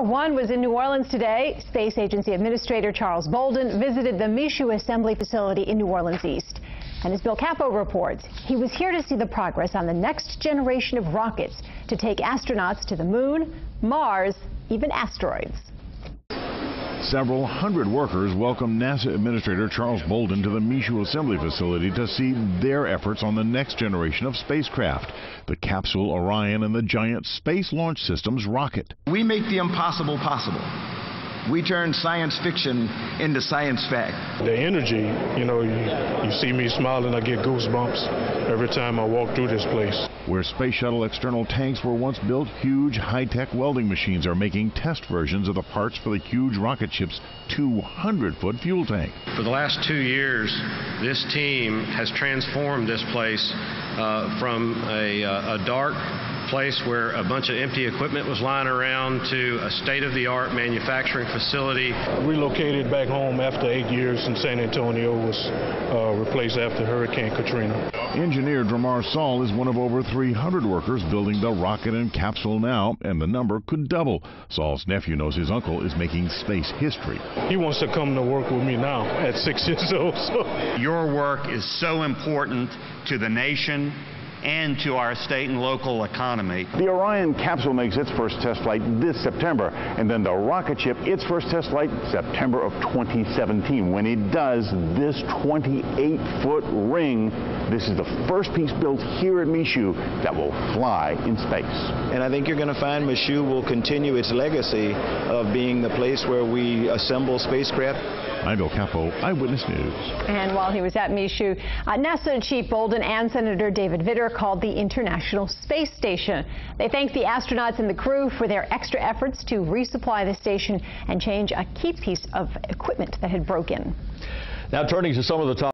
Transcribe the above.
One was in New Orleans today. Space Agency Administrator Charles Bolden visited the Michoud Assembly Facility in New Orleans East. And as Bill Capo reports, he was here to see the progress on the next generation of rockets to take astronauts to the moon, Mars, even asteroids. Several hundred workers welcomed NASA Administrator Charles Bolden to the Michoud Assembly Facility to see their efforts on the next generation of spacecraft, the capsule Orion and the giant Space Launch Systems rocket. We make the impossible possible. We turn science fiction into science fact. The energy, you see me smiling, I get goosebumps every time I walk through this place. Where space shuttle external tanks were once built, huge high-tech welding machines are making test versions of the parts for the huge rocket ship's 200-foot fuel tank. For the last 2 years, this team has transformed this place from a dark place where a bunch of empty equipment was lying around to a state-of-the-art manufacturing facility. Relocated back home after 8 years in San Antonio, was replaced after Hurricane Katrina. Engineer Dramar Saul is one of over 300 workers building the rocket and capsule now, and the number could double. Saul's nephew knows his uncle is making space history. He wants to come to work with me now at 6 years old. Your work is so important to the nation and to our state and local economy. The Orion capsule makes its first test flight this September, and then the rocket ship, its first test flight September of 2017. When it does, this 28-foot ring, this is the first piece built here at Michoud that will fly in space. And I think you're going to find Michoud will continue its legacy of being the place where we assemble spacecraft. I'm Bill Capo, Eyewitness News. And while he was at Michoud, NASA Chief Bolden and Senator David Vitter called the International Space Station. They thanked the astronauts and the crew for their extra efforts to resupply the station and change a key piece of equipment that had broken. Now turning to some of the top